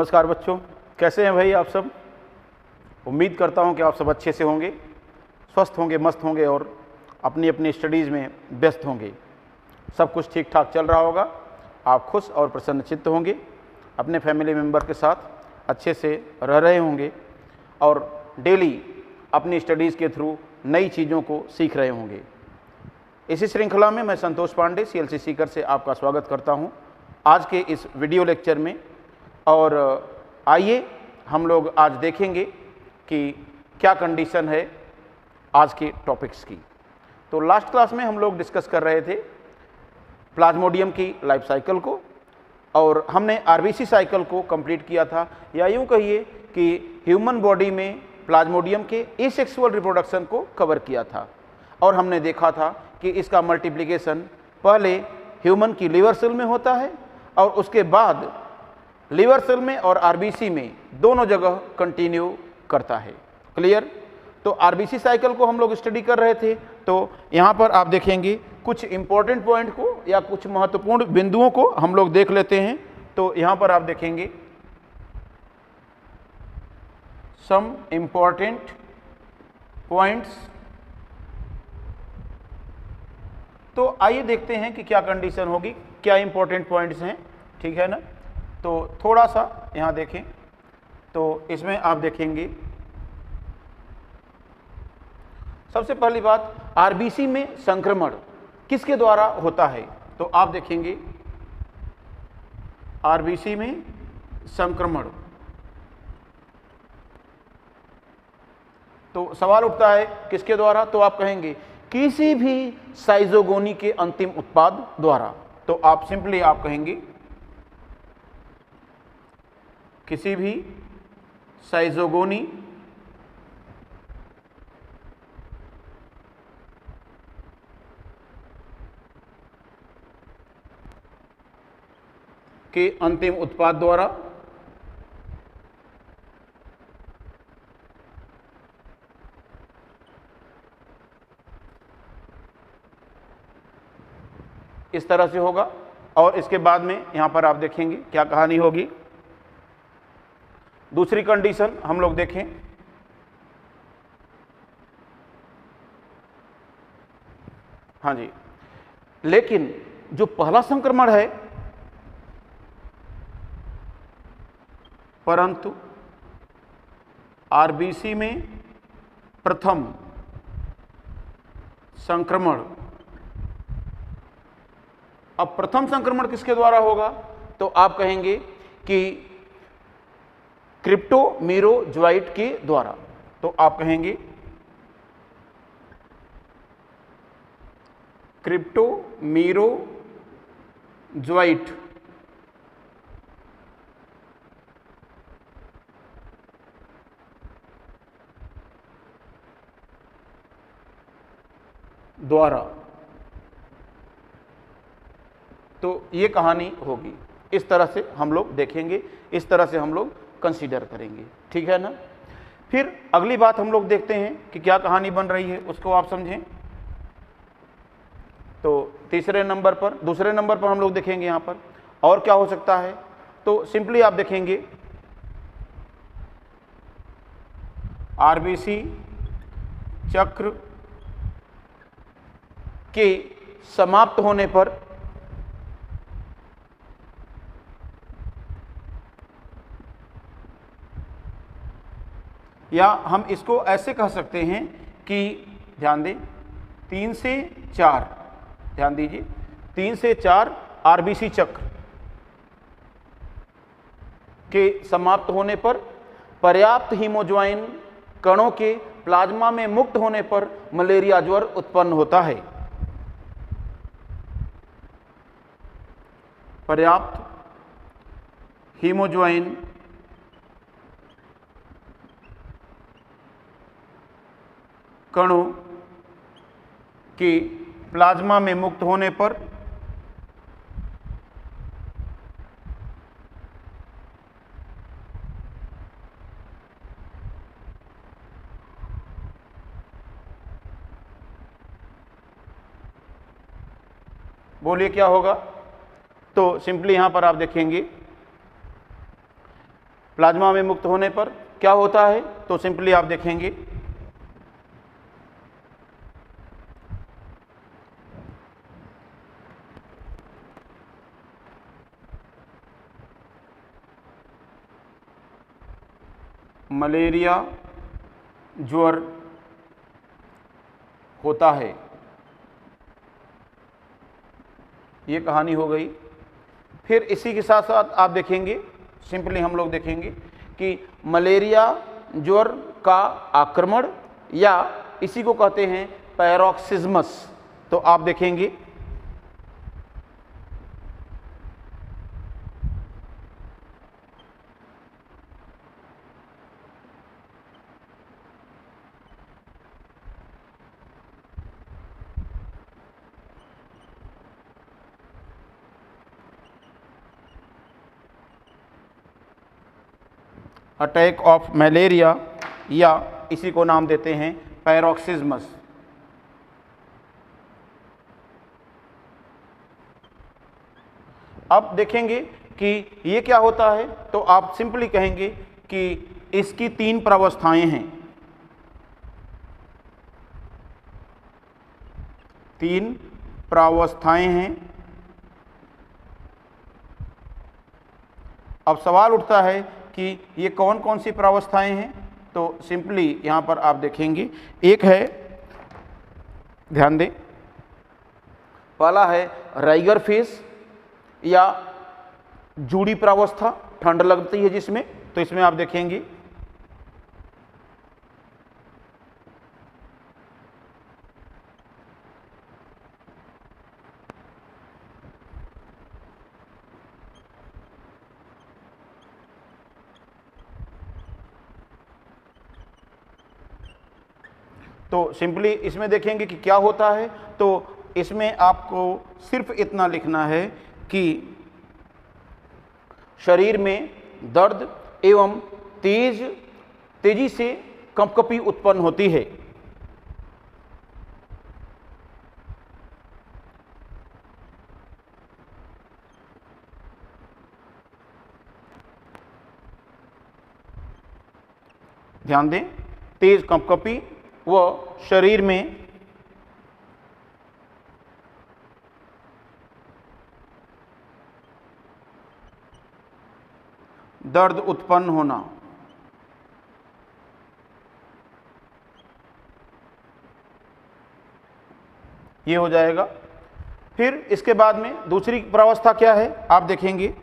नमस्कार बच्चों, कैसे हैं भाई आप सब। उम्मीद करता हूं कि आप सब अच्छे से होंगे, स्वस्थ होंगे, मस्त होंगे और अपनी अपनी स्टडीज़ में व्यस्त होंगे। सब कुछ ठीक ठाक चल रहा होगा, आप खुश और प्रसन्नचित्त होंगे, अपने फैमिली मेम्बर के साथ अच्छे से रह रहे होंगे और डेली अपनी स्टडीज़ के थ्रू नई चीज़ों को सीख रहे होंगे। इसी श्रृंखला में मैं संतोष पांडे CLC सीकर से आपका स्वागत करता हूं आज के इस वीडियो लेक्चर में। और आइए हम लोग आज देखेंगे कि क्या कंडीशन है आज के टॉपिक्स की। तो लास्ट क्लास में हम लोग डिस्कस कर रहे थे प्लाज्मोडियम की लाइफ साइकिल को और हमने RBC साइकिल को कंप्लीट किया था, या यूँ कहिए कि ह्यूमन बॉडी में प्लाज्मोडियम के एसेक्सुअल रिप्रोडक्शन को कवर किया था। और हमने देखा था कि इसका मल्टीप्लिकेशन पहले ह्यूमन की लिवर सेल में होता है और उसके बाद लिवर सेल में और RBC में दोनों जगह कंटिन्यू करता है। क्लियर। तो RBC साइकिल को हम लोग स्टडी कर रहे थे। तो यहाँ पर आप देखेंगे कुछ इंपॉर्टेंट पॉइंट को या कुछ महत्वपूर्ण बिंदुओं को हम लोग देख लेते हैं। तो यहाँ पर आप देखेंगे सम इंपॉर्टेंट पॉइंट्स। तो आइए देखते हैं कि क्या कंडीशन होगी, क्या इंपॉर्टेंट पॉइंट्स हैं। ठीक है ना। तो थोड़ा सा यहाँ देखें तो इसमें आप देखेंगे सबसे पहली बात, RBC में संक्रमण किसके द्वारा होता है। तो आप देखेंगे RBC में संक्रमण, तो सवाल उठता है किसके द्वारा। तो आप कहेंगे किसी भी साइजोगोनी के अंतिम उत्पाद द्वारा। तो आप सिंपली आप कहेंगे किसी भी साइजोगोनी के अंतिम उत्पाद द्वारा इस तरह से होगा। और इसके बाद में यहां पर आप देखेंगे क्या कहानी होगी। दूसरी कंडीशन हम लोग देखें, हाँ जी, लेकिन जो पहला संक्रमण है, परंतु RBC में प्रथम संक्रमण। अब प्रथम संक्रमण किसके द्वारा होगा। तो आप कहेंगे कि क्रिप्टोमीरोजोइट के द्वारा। तो आप कहेंगे क्रिप्टोमीरोजोइट द्वारा। तो ये कहानी होगी। इस तरह से हम लोग देखेंगे, इस तरह से हम लोग कंसीडर करेंगे। ठीक है ना। फिर अगली बात हम लोग देखते हैं कि क्या कहानी बन रही है, उसको आप समझें। तो तीसरे नंबर पर, दूसरे नंबर पर हम लोग देखेंगे यहाँ पर और क्या हो सकता है। तो सिंपली आप देखेंगे RBC चक्र के समाप्त होने पर या हम इसको ऐसे कह सकते हैं कि ध्यान दें 3 से 4, ध्यान दीजिए 3 से 4 RBC चक्र के समाप्त होने पर पर्याप्त हीमोज्वाइन कणों के प्लाज्मा में मुक्त होने पर मलेरिया ज्वर उत्पन्न होता है। पर्याप्त हीमोज्वाइन कणों के प्लाज्मा में मुक्त होने पर बोलिए क्या होगा। तो सिंपली यहां पर आप देखेंगे प्लाज्मा में मुक्त होने पर क्या होता है, तो सिंपली आप देखेंगे मलेरिया ज्वर होता है। ये कहानी हो गई। फिर इसी के साथ साथ आप देखेंगे, सिंपली हम लोग देखेंगे कि मलेरिया ज्वर का आक्रमण या इसी को कहते हैं पैरोक्सिज्मस। तो आप देखेंगे अटैक ऑफ मलेरिया या इसी को नाम देते हैं पैरोक्सिज्मस। अब देखेंगे कि ये क्या होता है, तो आप सिंपली कहेंगे कि इसकी 3 प्रावस्थाएं हैं। 3 प्रावस्थाएं हैं। अब सवाल उठता है कि ये कौन कौन सी प्रावस्थाएं हैं, तो सिंपली यहां पर आप देखेंगे, एक है, ध्यान दें, पहला है राइगर फेज या जूड़ी प्रावस्था, ठंड लगती है जिसमें, तो इसमें आप देखेंगे तो सिंपली इसमें देखेंगे कि क्या होता है। तो इसमें आपको सिर्फ इतना लिखना है कि शरीर में दर्द एवं तेजी से कंपकपी उत्पन्न होती है। ध्यान दें, तेज कंपकपी व शरीर में दर्द उत्पन्न होना। ये हो जाएगा। फिर इसके बाद में दूसरी प्रावस्था क्या है, आप देखेंगे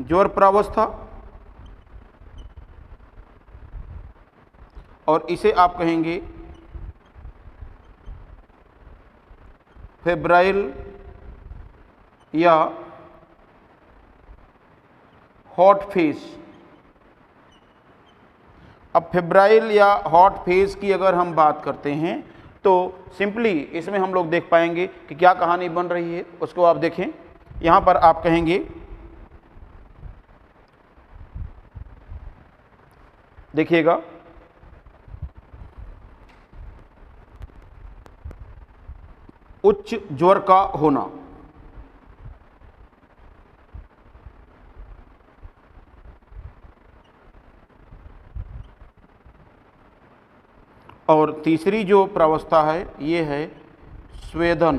ज्वर प्रावस्था, और इसे आप कहेंगे फेब्राइल या हॉट फेज। अब फेब्राइल या हॉट फेज की अगर हम बात करते हैं तो सिंपली इसमें हम लोग देख पाएंगे कि क्या कहानी बन रही है, उसको आप देखें। यहां पर आप कहेंगे, देखिएगा, उच्च ज्वर का होना, और तीसरी जो प्रावस्था है ये है स्वेदन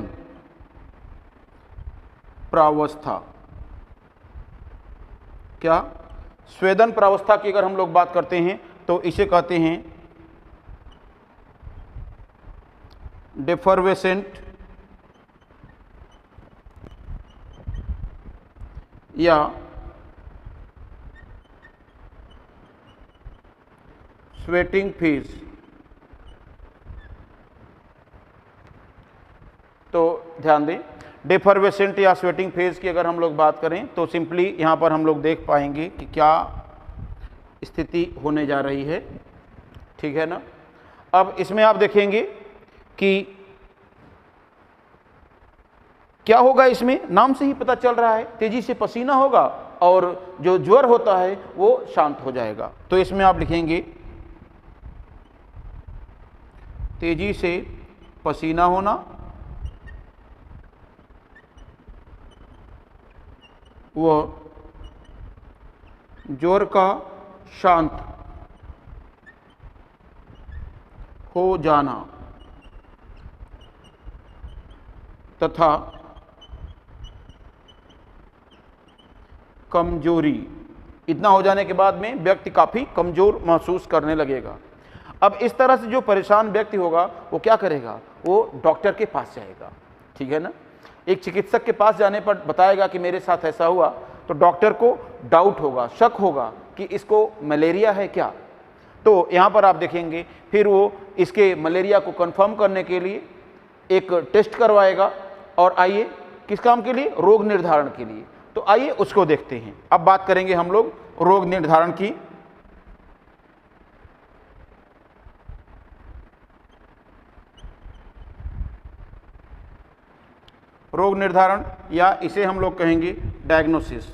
प्रावस्था। क्या? स्वेदन प्रावस्था की अगर हम लोग बात करते हैं तो इसे कहते हैं डेफर्वेसेंट या स्वेटिंग फेज। तो ध्यान दें, डेफर्वेसेंट या स्वेटिंग फेज की अगर हम लोग बात करें तो सिंपली यहाँ पर हम लोग देख पाएंगे कि क्या स्थिति होने जा रही है, ठीक है ना। अब इसमें आप देखेंगे कि क्या होगा, इसमें नाम से ही पता चल रहा है, तेजी से पसीना होगा और जो ज्वर होता है वो शांत हो जाएगा। तो इसमें आप लिखेंगे तेजी से पसीना होना वह ज्वर का शांत हो जाना तथा कमजोरी, इतना हो जाने के बाद में व्यक्ति काफ़ी कमज़ोर महसूस करने लगेगा। अब इस तरह से जो परेशान व्यक्ति होगा वो क्या करेगा, वो डॉक्टर के पास जाएगा, ठीक है ना। एक चिकित्सक के पास जाने पर बताएगा कि मेरे साथ ऐसा हुआ, तो डॉक्टर को डाउट होगा, शक होगा कि इसको मलेरिया है क्या। तो यहाँ पर आप देखेंगे फिर वो इसके मलेरिया को कंफर्म करने के लिए एक टेस्ट करवाएगा, और आइए किस काम के लिए, रोग निर्धारण के लिए। तो आइए उसको देखते हैं। अब बात करेंगे हम लोग रोग निर्धारण की। रोग निर्धारण या इसे हम लोग कहेंगे डायग्नोसिस।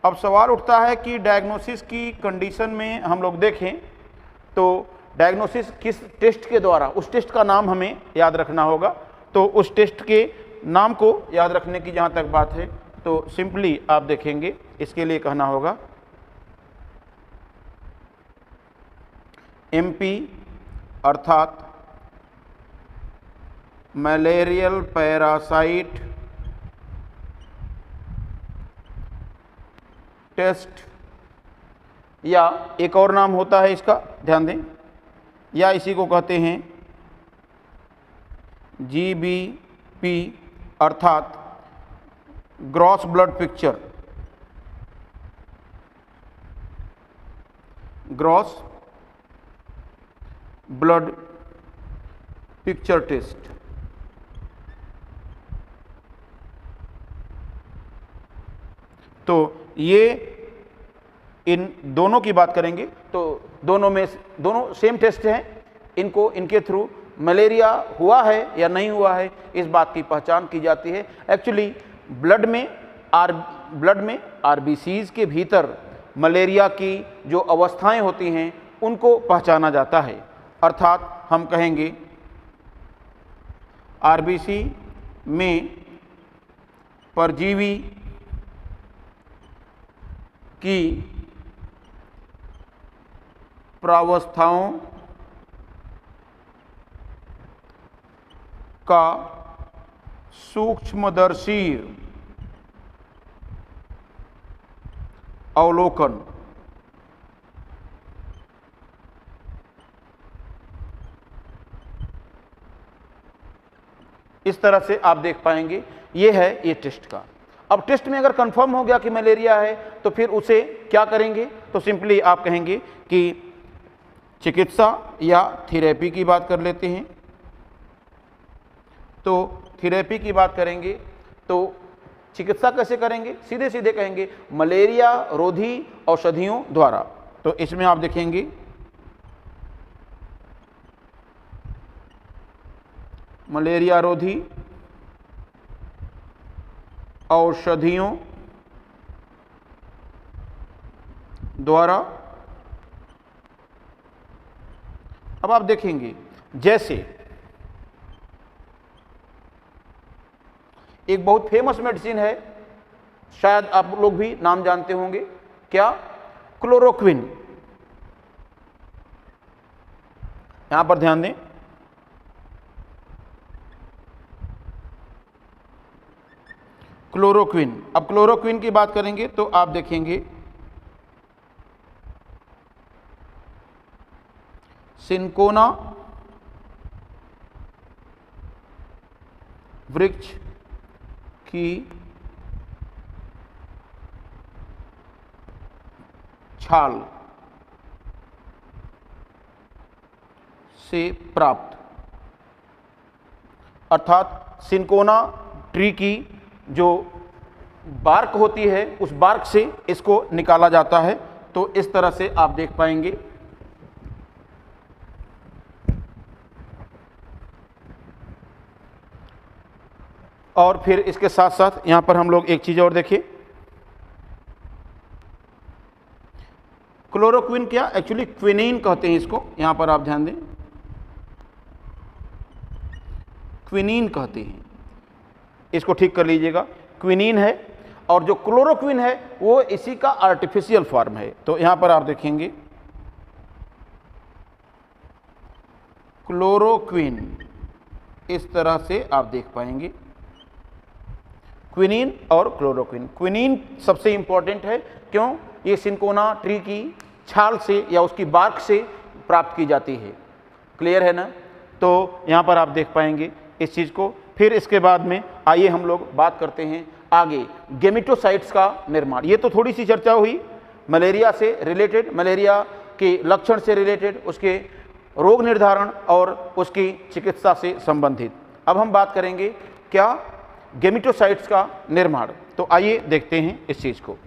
अब सवाल उठता है कि डायग्नोसिस की कंडीशन में हम लोग देखें तो डायग्नोसिस किस टेस्ट के द्वारा, उस टेस्ट का नाम हमें याद रखना होगा। तो उस टेस्ट के नाम को याद रखने की जहाँ तक बात है तो सिंपली आप देखेंगे इसके लिए कहना होगा MP अर्थात मलेरियल पैरासाइट टेस्ट, या एक और नाम होता है इसका, ध्यान दें, या इसी को कहते हैं GBP अर्थात gross blood picture, gross blood picture test. तो ये इन दोनों की बात करेंगे तो दोनों सेम टेस्ट हैं, इनको इनके थ्रू मलेरिया हुआ है या नहीं हुआ है इस बात की पहचान की जाती है। एक्चुअली ब्लड में RBCs के भीतर मलेरिया की जो अवस्थाएं होती हैं उनको पहचाना जाता है। अर्थात हम कहेंगे RBC में परजीवी की प्रावस्थाओं का सूक्ष्मदर्शी अवलोकन, इस तरह से आप देख पाएंगे। ये है ये टेस्ट का। अब टेस्ट में अगर कंफर्म हो गया कि मलेरिया है तो फिर उसे क्या करेंगे, तो सिंपली आप कहेंगे कि चिकित्सा या थेरेपी की बात कर लेते हैं। तो थेरेपी की बात करेंगे तो चिकित्सा कैसे करेंगे, सीधे सीधे कहेंगे मलेरिया रोधी औषधियों द्वारा। तो इसमें आप देखेंगे मलेरिया रोधी औषधियों द्वारा। अब आप देखेंगे जैसे एक बहुत फेमस मेडिसिन है, शायद आप लोग भी नाम जानते होंगे, क्या, क्लोरोक्विन। यहां पर ध्यान दें, क्लोरोक्विन। अब क्लोरोक्विन की बात करेंगे तो आप देखेंगे सिंकोना वृक्ष की छाल से प्राप्त, अर्थात सिंकोना ट्री की जो बार्क होती है उस बार्क से इसको निकाला जाता है। तो इस तरह से आप देख पाएंगे। और फिर इसके साथ साथ यहां पर हम लोग एक चीज और देखिए, क्लोरोक्विन क्या, एक्चुअली क्विनीन कहते हैं इसको। यहां पर आप ध्यान दें, क्विनीन कहते हैं। इसको ठीक कर लीजिएगा, क्विनीन है, और जो क्लोरोक्विन है वो इसी का आर्टिफिशियल फॉर्म है। तो यहां पर आप देखेंगे क्लोरोक्विन, इस तरह से आप देख पाएंगे क्विनीन और क्लोरोक्विन। क्विनीन सबसे इंपॉर्टेंट है, क्यों? ये सिंकोना ट्री की छाल से या उसकी बार्क से प्राप्त की जाती है। क्लियर है ना? तो यहाँ पर आप देख पाएंगे इस चीज़ को। फिर इसके बाद में आइए हम लोग बात करते हैं आगे गेमिटोसाइट्स का निर्माण। ये तो थोड़ी सी चर्चा हुई मलेरिया से रिलेटेड, मलेरिया के लक्षण से रिलेटेड, उसके रोग निर्धारण और उसकी चिकित्सा से संबंधित। अब हम बात करेंगे क्या? गेमिटोसाइट्स का निर्माण। तो आइए देखते हैं इस चीज़ को।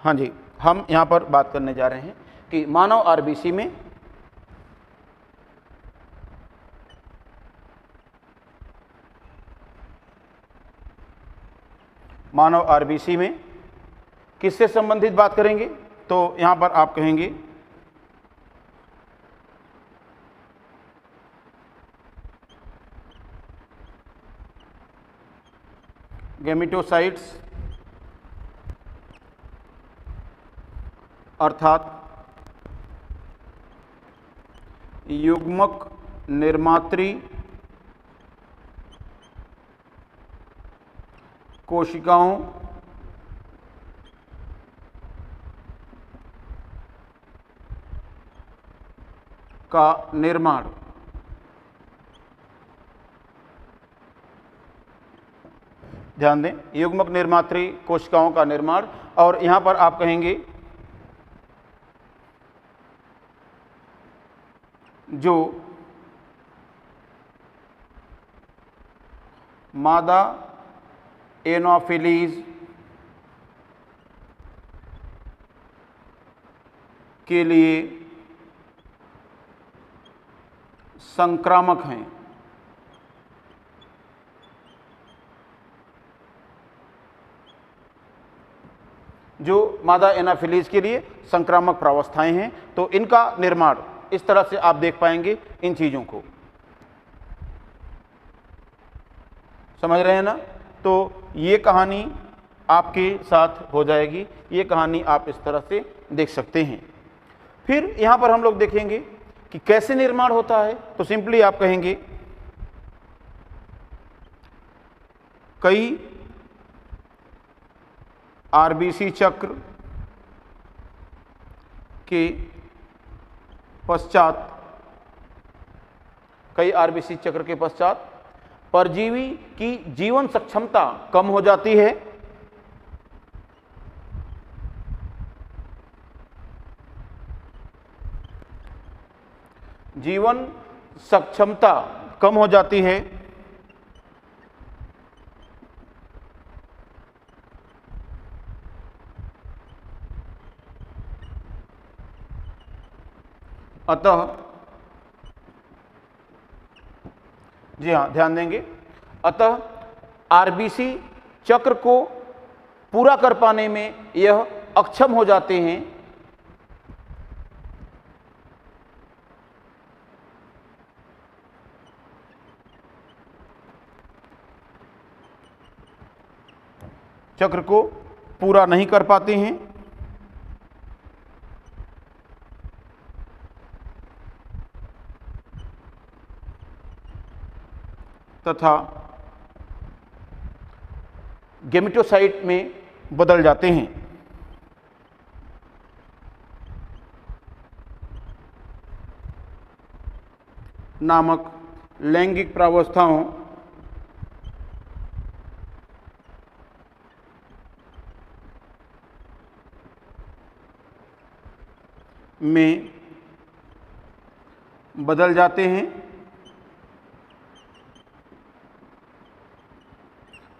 हाँ जी, हम यहाँ पर बात करने जा रहे हैं कि मानव आरबीसी में किससे संबंधित बात करेंगे? तो यहाँ पर आप कहेंगे गेमिटोसाइट्स अर्थात युग्मक निर्मात्री कोशिकाओं का निर्माण। ध्यान दें, युग्मक निर्मात्री कोशिकाओं का निर्माण। और यहां पर आप कहेंगे जो मादा एनोफिलीज के लिए संक्रामक हैं, जो मादा एनाफिलीज के लिए संक्रामक प्रावस्थाएं हैं, तो इनका निर्माण इस तरह से आप देख पाएंगे। इन चीजों को समझ रहे हैं ना? तो ये कहानी आपके साथ हो जाएगी, ये कहानी आप इस तरह से देख सकते हैं। फिर यहां पर हम लोग देखेंगे कि कैसे निर्माण होता है। तो सिंपली आप कहेंगे कई आरबीसी चक्र के पश्चात परजीवी की जीवन सक्षमता कम हो जाती है, जीवन सक्षमता कम हो जाती है, अतः जी हाँ, ध्यान देंगे, अतः आरबीसी चक्र को पूरा कर पाने में यह अक्षम हो जाते हैं, चक्र को पूरा नहीं कर पाते हैं, तथा गेमिटोसाइट में बदल जाते हैं। नामक लैंगिक प्रावस्थाओं में बदल जाते हैं,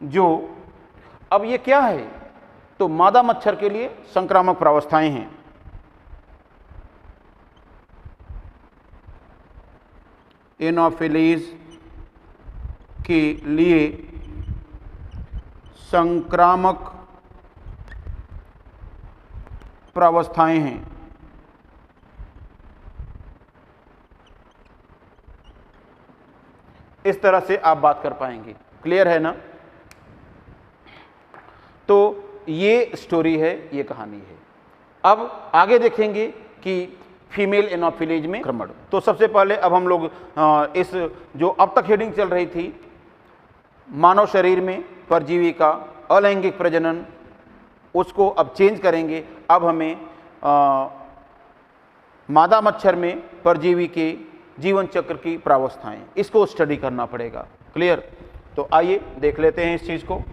जो अब ये क्या है? तो मादा मच्छर के लिए संक्रामक प्रावस्थाएं हैं। एनोफिलीज के लिए संक्रामक प्रावस्थाएं हैं। इस तरह से आप बात कर पाएंगे। क्लियर है ना? तो ये स्टोरी है, ये कहानी है। अब आगे देखेंगे कि फीमेल एनोफिलीज में संक्रमण। तो सबसे पहले अब हम लोग इस जो अब तक हेडिंग चल रही थी, मानव शरीर में परजीवी का अलैंगिक प्रजनन, उसको अब चेंज करेंगे। अब हमें मादा मच्छर में परजीवी के जीवन चक्र की प्रावस्थाएं, इसको स्टडी करना पड़ेगा। क्लियर? तो आइए देख लेते हैं इस चीज को।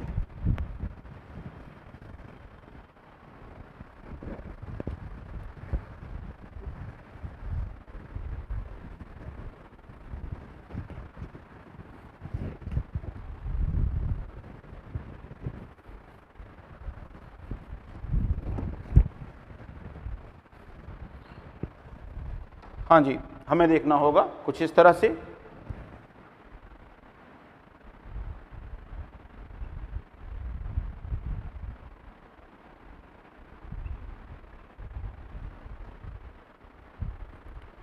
हाँ जी, हमें देखना होगा कुछ इस तरह से।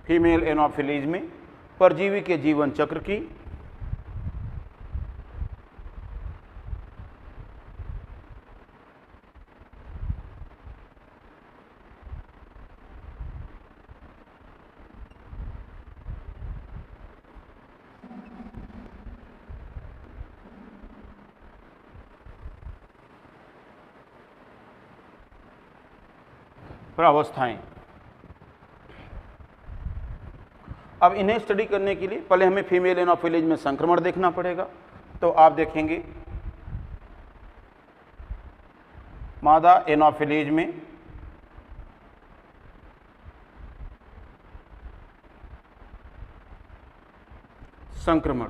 फीमेल एनोफिलीज में परजीवी के जीवन चक्र की प्रावस्थाएं। अब इन्हें स्टडी करने के लिए पहले हमें फीमेल एनोफिलीज में संक्रमण देखना पड़ेगा। तो आप देखेंगे मादा एनोफिलीज में संक्रमण।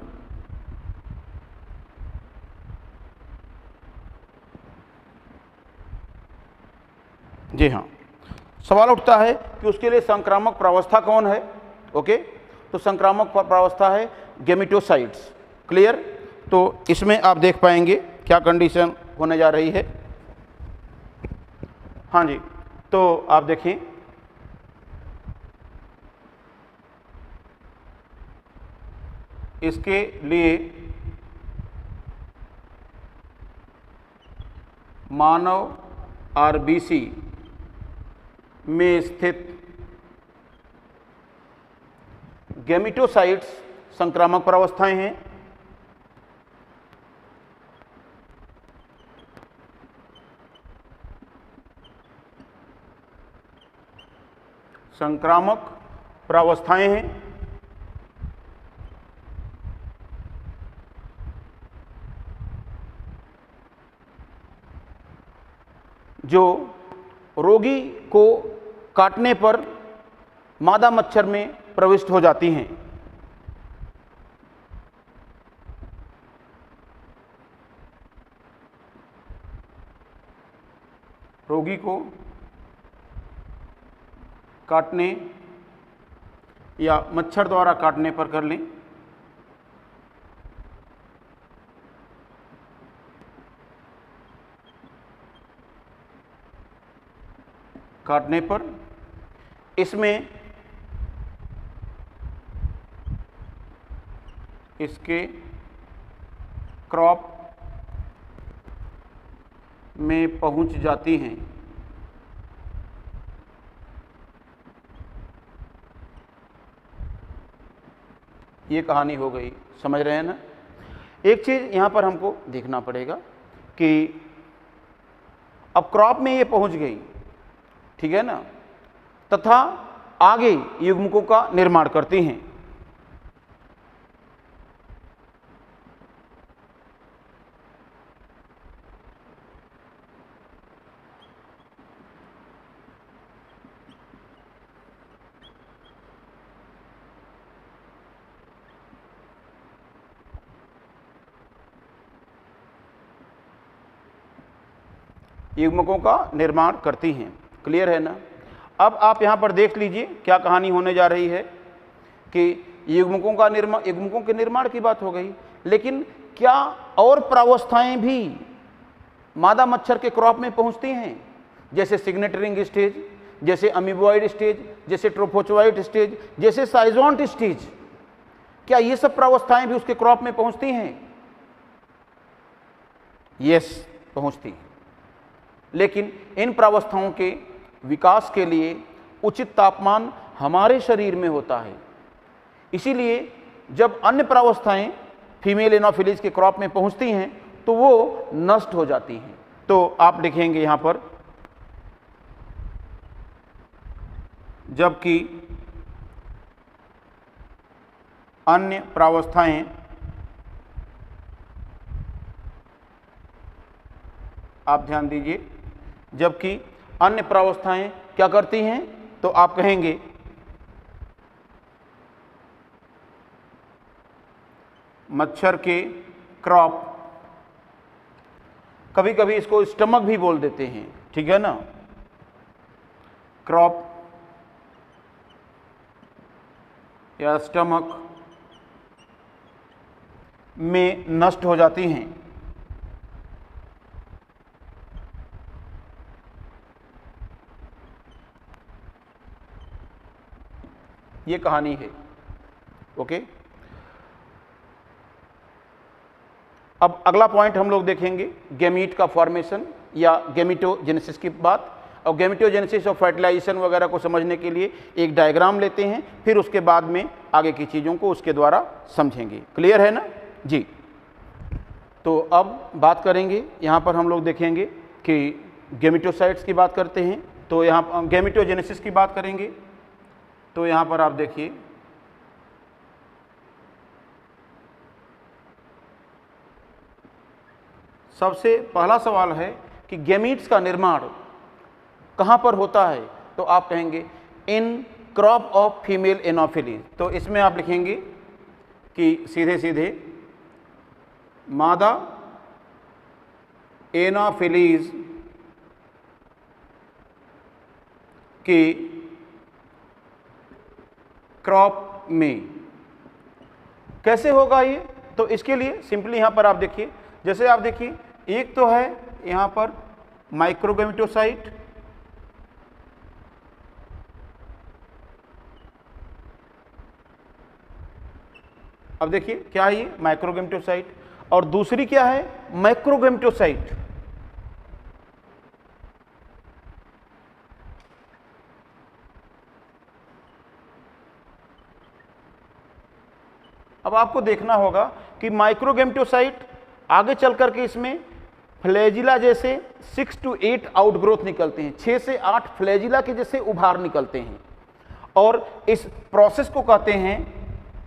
जी हाँ, सवाल उठता है कि उसके लिए संक्रामक प्रावस्था कौन है। ओके, तो संक्रामक प्रावस्था है गेमिटोसाइट्स। क्लियर? तो इसमें आप देख पाएंगे क्या कंडीशन होने जा रही है। हाँ जी, तो आप देखें इसके लिए मानव आरबीसी में स्थित गेमिटोसाइट्स संक्रामक प्रावस्थाएं हैं। संक्रामक प्रावस्थाएं हैं जो रोगी को काटने पर मादा मच्छर में प्रविष्ट हो जाती हैं। रोगी को काटने या मच्छर द्वारा काटने पर कर लें, काटने पर इसमें इसके क्रॉप में पहुंच जाती हैं। ये कहानी हो गई, समझ रहे हैं ना? एक चीज़ यहाँ पर हमको देखना पड़ेगा कि अब क्रॉप में ये पहुंच गई, ठीक है ना, तथा आगे युग्मकों का निर्माण करती हैं। युग्मकों का निर्माण करती हैं। क्लियर है ना? अब आप यहां पर देख लीजिए क्या कहानी होने जा रही है कि युग्मकों के निर्माण की बात हो गई, लेकिन क्या और प्रावस्थाएं भी मादा मच्छर के क्रॉप में पहुंचती हैं, जैसे सिग्नेटरिंग स्टेज, जैसे अमीबॉइड स्टेज, जैसे ट्रोफोचोइड स्टेज, जैसे साइजोंट स्टेज। क्या ये सब प्रावस्थाएं भी उसके क्रॉप में पहुंचती हैं? यस, पहुंचती हैं। लेकिन इन प्रावस्थाओं के विकास के लिए उचित तापमान हमारे शरीर में होता है। इसीलिए जब अन्य प्रावस्थाएं फीमेल एनोफिलीज के क्रॉप में पहुंचती हैं तो वो नष्ट हो जाती हैं। तो आप लिखेंगे यहां पर, जबकि अन्य प्रावस्थाएं आप ध्यान दीजिए, जबकि अन्य प्रावस्थाएं क्या करती हैं, तो आप कहेंगे मच्छर के क्रॉप, कभी कभी इसको स्टमक भी बोल देते हैं, ठीक है ना, क्रॉप या स्टमक में नष्ट हो जाती हैं। ये कहानी है। ओके, अब अगला पॉइंट हम लोग देखेंगे गैमीट का फॉर्मेशन या गैमीटोजेनेसिस की बात। और गैमीटोजेनेसिस और फर्टिलाइजेशन वगैरह को समझने के लिए एक डायग्राम लेते हैं, फिर उसके बाद में आगे की चीज़ों को उसके द्वारा समझेंगे। क्लियर है ना जी? तो अब बात करेंगे, यहाँ पर हम लोग देखेंगे कि गैमीटोसाइट्स की बात करते हैं। तो यहाँ गैमीटोजेनेसिस की बात करेंगे। तो यहाँ पर आप देखिए, सबसे पहला सवाल है कि गैमीट्स का निर्माण कहाँ पर होता है? तो आप कहेंगे in crop of female anopheles. तो इसमें आप लिखेंगे कि सीधे सीधे मादा एनोफिलीज की क्रॉप में। कैसे होगा ये? तो इसके लिए सिंपली यहां पर आप देखिए, जैसे आप देखिए, एक तो है यहां पर माइक्रोगैमेटोसाइट, अब देखिए क्या है ये माइक्रोगैमेटोसाइट, और दूसरी क्या है मैक्रोगैमेटोसाइट। अब आपको देखना होगा कि माइक्रोगैमेटोसाइट आगे चल करके इसमें फ्लैजिला जैसे 6 to 8 आउटग्रोथ निकलते हैं, 6 से 8 फ्लैजिला के जैसे उभार निकलते हैं। और इस प्रोसेस को कहते हैं,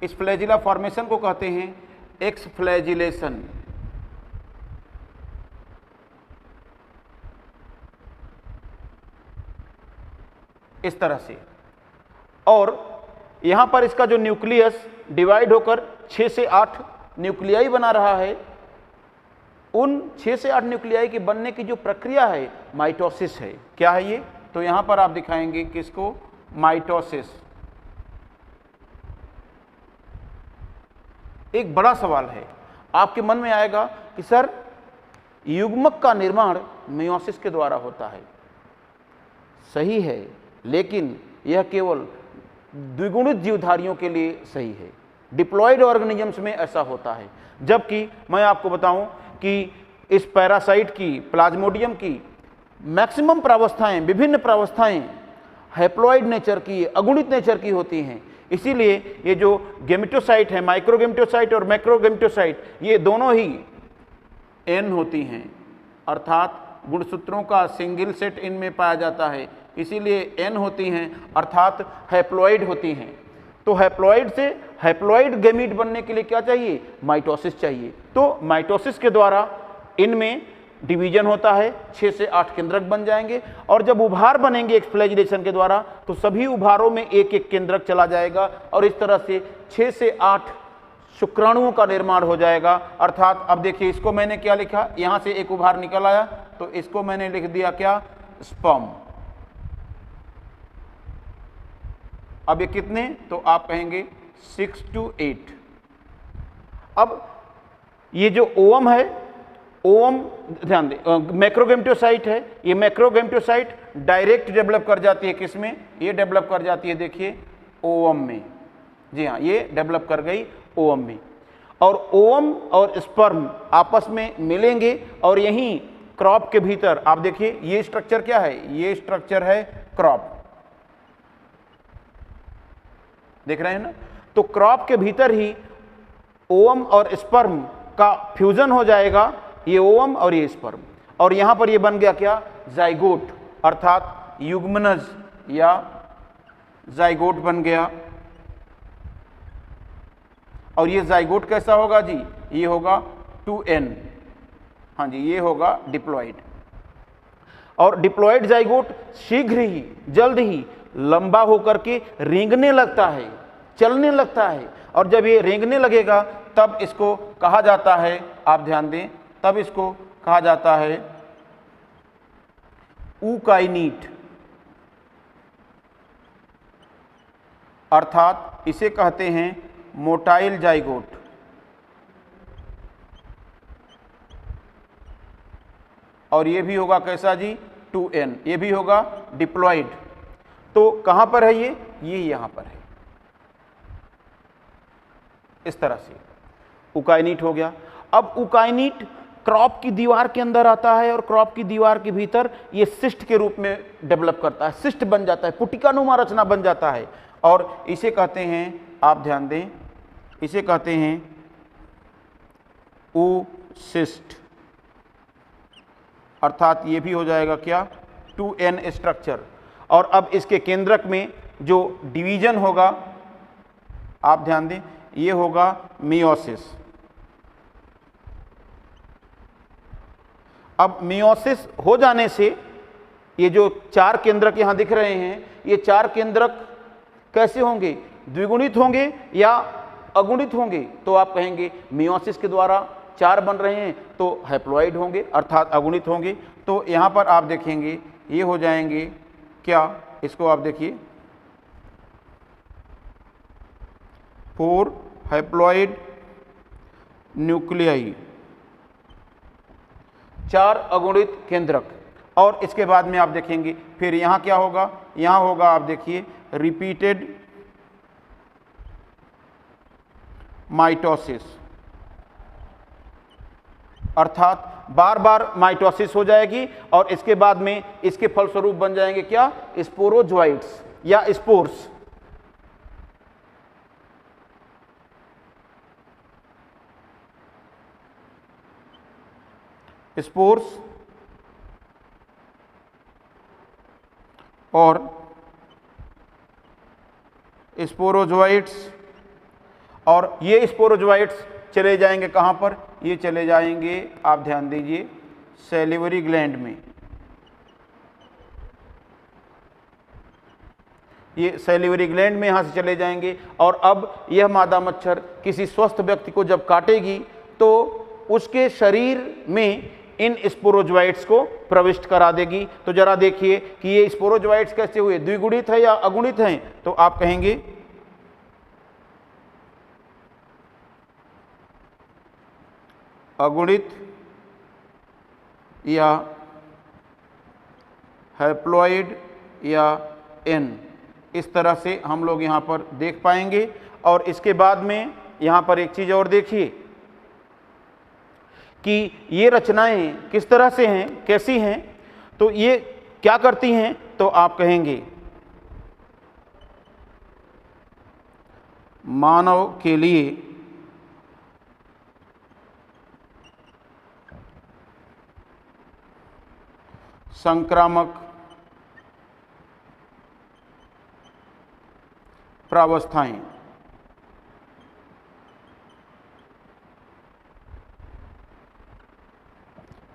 इस फ्लैजिला फॉर्मेशन को कहते हैं एक्सफ्लैजिलेशन। इस तरह से। और यहां पर इसका जो न्यूक्लियस डिवाइड होकर 6 से 8 न्यूक्लियाई बना रहा है, उन 6 से 8 न्यूक्लियाई के बनने की जो प्रक्रिया है माइटोसिस है। क्या है ये? तो यहां पर आप दिखाएंगे किसको? माइटोसिस। एक बड़ा सवाल है, आपके मन में आएगा कि सर युग्मक का निर्माण मेयोसिस के द्वारा होता है। सही है, लेकिन यह केवल द्विगुणित जीवधारियों के लिए सही है, डिप्लॉयड ऑर्गेनिजम्स में ऐसा होता है। जबकि मैं आपको बताऊं कि इस पैरासाइट की, प्लाज्मोडियम की मैक्सिमम प्रावस्थाएं, विभिन्न प्रावस्थाएं हैप्लॉइड नेचर की, अगुणित नेचर की होती हैं। इसीलिए ये जो गैमेटोसाइट है, माइक्रोगैमेटोसाइट और मैक्रोगैमेटोसाइट, ये दोनों ही एन होती हैं, अर्थात गुणसूत्रों का सिंगल सेट इनमें पाया जाता है, इसीलिए एन होती हैं, अर्थात हैप्लॉइड होती हैं। तो हैप्लॉइड से हैप्लॉइड गैमीट बनने के लिए क्या चाहिए? माइटोसिस चाहिए। तो माइटोसिस के द्वारा इनमें डिवीजन होता है, 6 से 8 केंद्रक बन जाएंगे, और जब उभार बनेंगे एक्सफ्लैजिलेशन के द्वारा तो सभी उभारों में एक एक केंद्रक चला जाएगा, और इस तरह से 6 से 8 शुक्राणुओं का निर्माण हो जाएगा। अर्थात अब देखिए, इसको मैंने क्या लिखा, यहां से एक उभार निकल आया तो इसको मैंने लिख दिया क्या? स्पर्म। अब ये कितने? तो आप कहेंगे 6 to 8। अब ये जो ओवम है, ओवम, ध्यान दें, मैक्रोगैमेटोसाइट है, ये मैक्रोगैमेटोसाइट डायरेक्ट डेवलप कर जाती है किसमें, ये डेवलप कर जाती है देखिए ओवम में। जी हाँ, ये डेवलप कर गई ओवम में, और ओवम और स्पर्म आपस में मिलेंगे और यहीं क्रॉप के भीतर आप देखिए ये स्ट्रक्चर क्या है, ये स्ट्रक्चर है क्रॉप, देख रहे हैं ना। तो क्रॉप के भीतर ही ओवम और स्पर्म का फ्यूजन हो जाएगा, ये ओवम और ये स्पर्म, और यहां पर ये बन गया क्या, जाइगोट, अर्थात युग्मनज या जाइगोट बन गया। और ये जाइगोट कैसा होगा जी, ये होगा 2n, हाँ जी, ये होगा डिप्लॉइड। और डिप्लॉइड जाइगोट शीघ्र ही, जल्द ही लंबा होकर के रेंगने लगता है, चलने लगता है, और जब ये रेंगने लगेगा तब इसको कहा जाता है, आप ध्यान दें, तब इसको कहा जाता है ऊकाइनीट, अर्थात इसे कहते हैं मोटाइल जाइगोट। और ये भी होगा कैसा जी, 2n, ये भी होगा डिप्लॉइड। तो कहां पर है ये यहां पर है, इस तरह से उकाइनीट हो गया। अब उकाइनीट क्रॉप की दीवार के अंदर आता है और क्रॉप की दीवार के भीतर ये सिस्ट के रूप में डेवलप करता है, सिस्ट बन जाता है, पुटिकानुमा रचना बन जाता है, और इसे कहते हैं, आप ध्यान दें, इसे कहते हैं oocyst, अर्थात ये भी हो जाएगा क्या, 2n स्ट्रक्चर। और अब इसके केंद्रक में जो डिवीजन होगा, आप ध्यान दें, ये होगा मियोसिस। अब मियोसिस हो जाने से ये जो 4 केंद्रक यहां दिख रहे हैं, ये 4 केंद्रक कैसे होंगे, द्विगुणित होंगे या अगुणित होंगे, तो आप कहेंगे मियोसिस के द्वारा 4 बन रहे हैं तो हैप्लॉइड होंगे, अर्थात अगुणित होंगे। तो यहां पर आप देखेंगे ये हो जाएंगे क्या, इसको आप देखिए 4 हैप्लॉइड न्यूक्लियाई, 4 अगुणित केंद्रक। और इसके बाद में आप देखेंगे फिर यहां क्या होगा, यहां होगा आप देखिए रिपीटेड माइटोसिस, अर्थात बार बार माइटोसिस हो जाएगी और इसके बाद में इसके फलस्वरूप बन जाएंगे क्या, स्पोरोजोइट्स या स्पोर्स। स्पोर्स और स्पोरोजोइट्स, और ये स्पोरोजोइट्स चले जाएंगे कहां पर, ये चले जाएंगे, आप ध्यान दीजिए, सैलिवरी ग्लैंड में। ये सैलिवरी ग्लैंड में यहां से चले जाएंगे। और अब यह मादा मच्छर किसी स्वस्थ व्यक्ति को जब काटेगी तो उसके शरीर में इन स्पोरोजोइट्स को प्रविष्ट करा देगी। तो जरा देखिए कि ये स्पोरोजोइट्स कैसे हुए, द्विगुणित है या अगुणित हैं, तो आप कहेंगे अगुणित या हैप्लॉइड या n, इस तरह से हम लोग यहाँ पर देख पाएंगे। और इसके बाद में यहाँ पर एक चीज़ और देखिए कि ये रचनाएं किस तरह से हैं, कैसी हैं, तो ये क्या करती हैं, तो आप कहेंगे मानव के लिए संक्रामक प्रावस्थाएं,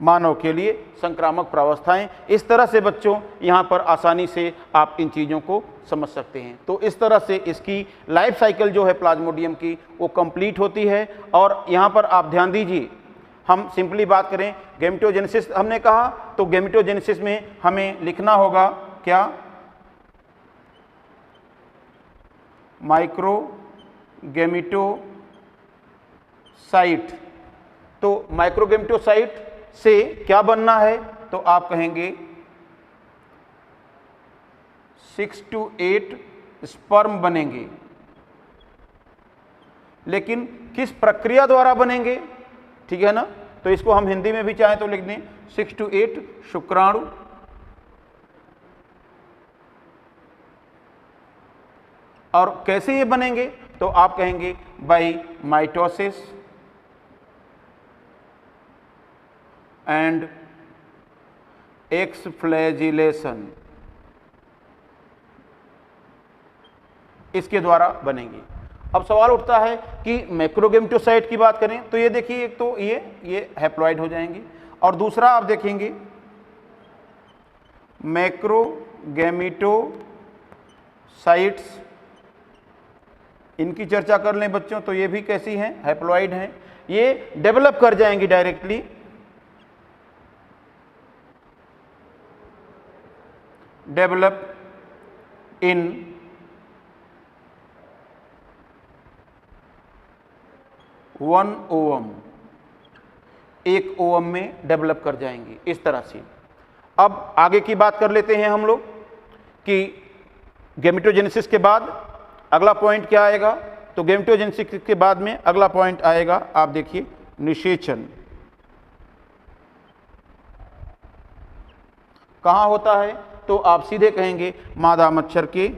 मानव के लिए संक्रामक प्रावस्थाएं। इस तरह से बच्चों यहाँ पर आसानी से आप इन चीज़ों को समझ सकते हैं। तो इस तरह से इसकी लाइफ साइकिल जो है प्लाज्मोडियम की वो कंप्लीट होती है। और यहाँ पर आप ध्यान दीजिए, हम सिंपली बात करें गैमेटोजेनेसिस हमने कहा, तो गैमेटोजेनेसिस में हमें लिखना होगा क्या, माइक्रोगैमेटोसाइट। तो माइक्रोगैमेटोसाइट से क्या बनना है, तो आप कहेंगे 6 to 8 स्पर्म बनेंगे। लेकिन किस प्रक्रिया द्वारा बनेंगे, ठीक है ना, तो इसको हम हिंदी में भी चाहें तो लिख दें 6 to 8 शुक्राणु। और कैसे ये बनेंगे, तो आप कहेंगे बाय माइटोसिस एंड एक्सफ्लैजिलेशन, इसके द्वारा बनेंगी। अब सवाल उठता है कि मैक्रोगेमेटोसाइट की बात करें तो ये देखिए, एक तो ये हैप्लॉइड हो जाएंगी, और दूसरा आप देखेंगे मैक्रोगेमेटोसाइट्स, इनकी चर्चा कर लें बच्चों, तो ये भी कैसी हैं, हैप्लॉइड हैं। ये डेवलप कर जाएंगी directly develop in one ovum, एक ओवम में डेवलप कर जाएंगी इस तरह से। अब आगे की बात कर लेते हैं हम लोग कि गैमेटोजेनेसिस के बाद अगला पॉइंट क्या आएगा, तो गैमेटोजेनेसिस के बाद में अगला पॉइंट आएगा, आप देखिए निषेचन। कहां होता है, तो आप सीधे कहेंगे मादा मच्छर के,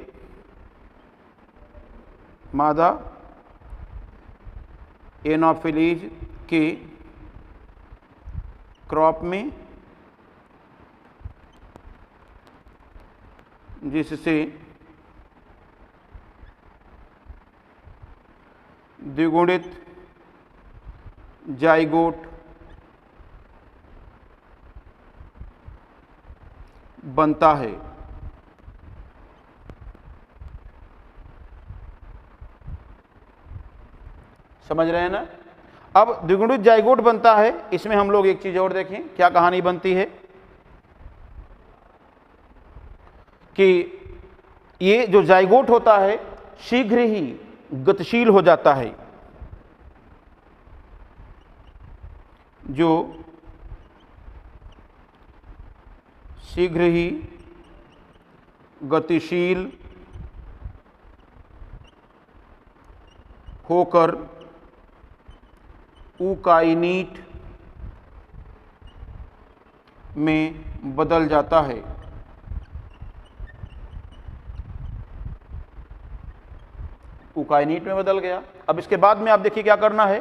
मादा एनोफिलीज के क्रॉप में, जिससे द्विगुणित जाइगोट बनता है। समझ रहे हैं ना। अब द्विगुणित जाइगोट बनता है, इसमें हम लोग एक चीज और देखें क्या कहानी बनती है कि ये जो जाइगोट होता है शीघ्र ही गतिशील हो जाता है, जो शीघ्र ही गतिशील होकर यूकाइनिट में बदल जाता है। यूकाइनिट में बदल गया। अब इसके बाद में आप देखिए क्या करना है,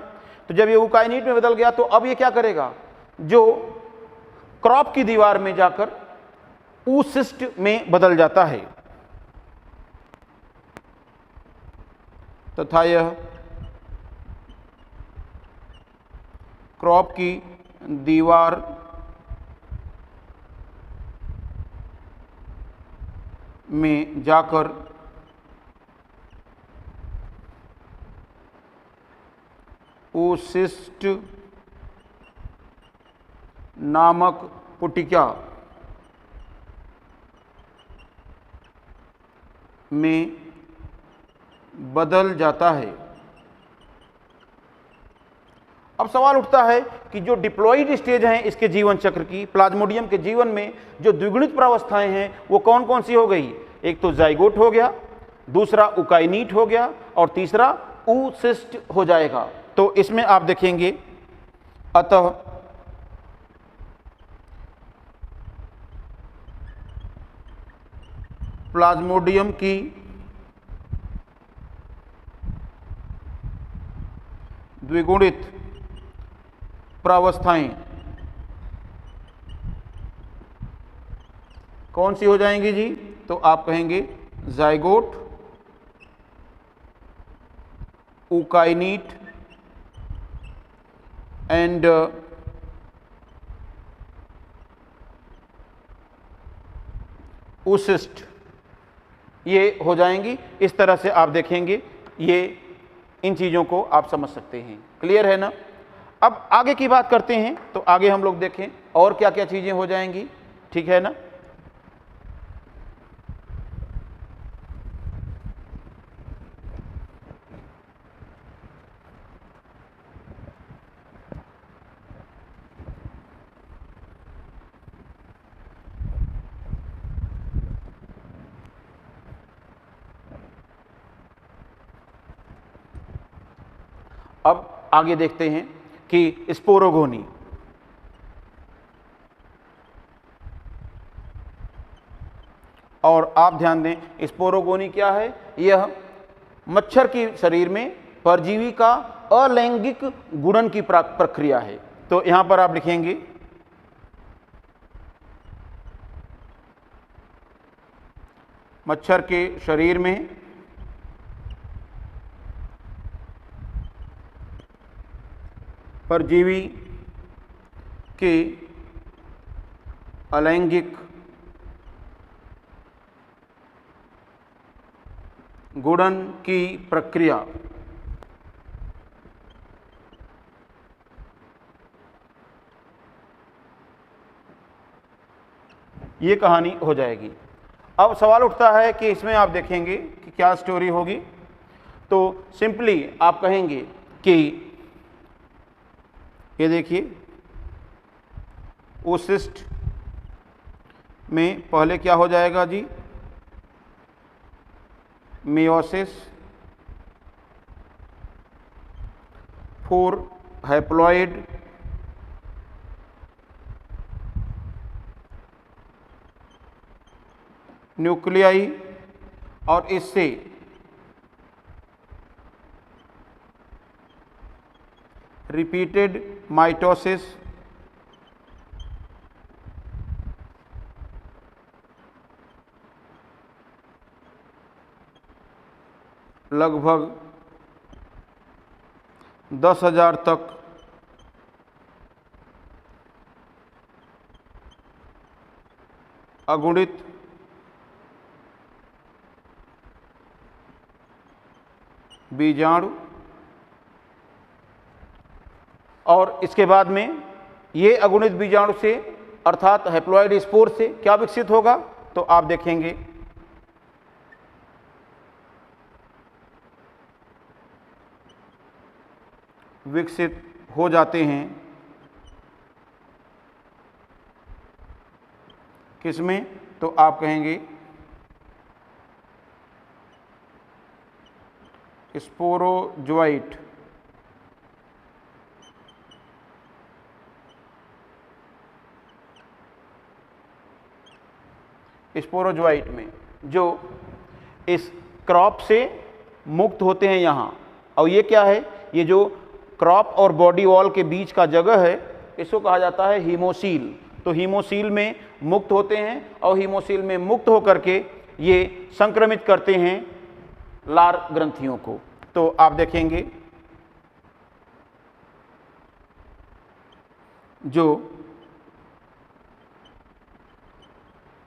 तो जब ये यूकाइनिट में बदल गया तो अब ये क्या करेगा, जो क्रॉप की दीवार में जाकर ऊसिस्ट में बदल जाता है तथा यह क्रॉप की दीवार में जाकर oocyst नामक पुटिका में बदल जाता है। अब सवाल उठता है कि जो डिप्लॉइड स्टेज हैं इसके जीवन चक्र की, प्लाज्मोडियम के जीवन में जो द्विगुणित प्रावस्थाएं हैं वो कौन कौन सी हो गई, एक तो जाइगोट हो गया, दूसरा यूकाइनिट हो गया, और तीसरा oocyst हो जाएगा। तो इसमें आप देखेंगे अतः प्लाज्मोडियम की द्विगुणित प्रावस्थाएं कौन सी हो जाएंगी जी, तो आप कहेंगे जाइगोट, यूकाइनिट एंड oocyst, ये हो जाएंगी। इस तरह से आप देखेंगे, ये इन चीज़ों को आप समझ सकते हैं। क्लियर है ना। अब आगे की बात करते हैं, तो आगे हम लोग देखें और क्या क्या चीज़ें हो जाएंगी, ठीक है ना। अब आगे देखते हैं कि स्पोरोगोनी, और आप ध्यान दें स्पोरोगोनी क्या है, यह मच्छर के शरीर में परजीवी का अलैंगिक गुणन की प्रक्रिया है। तो यहां पर आप लिखेंगे मच्छर के शरीर में परजीवी के अलैंगिक गुणन की प्रक्रिया। ये कहानी हो जाएगी। अब सवाल उठता है कि इसमें आप देखेंगे कि क्या स्टोरी होगी। तो सिंपली आप कहेंगे कि ये देखिए ओसिस्ट में पहले क्या हो जाएगा जी, मेयोसिस, 4 हैप्लॉइड न्यूक्लियाई, और इससे रिपीटेड माइटोसिस, लगभग 10,000 तक अगुणित बीजाणु, और इसके बाद में ये अगुणित बीजाणु से अर्थात हैप्लॉइड स्पोर से क्या विकसित होगा, तो आप देखेंगे विकसित हो जाते हैं किसमें, तो आप कहेंगे स्पोरोजोइट। स्पोरोजोइट में जो इस क्रॉप से मुक्त होते हैं यहाँ, और ये क्या है, ये जो क्रॉप और बॉडी वॉल के बीच का जगह है इसको कहा जाता है हीमोसील। तो हीमोसील में मुक्त होते हैं और हीमोसील में मुक्त होकर के ये संक्रमित करते हैं लार ग्रंथियों को। तो आप देखेंगे जो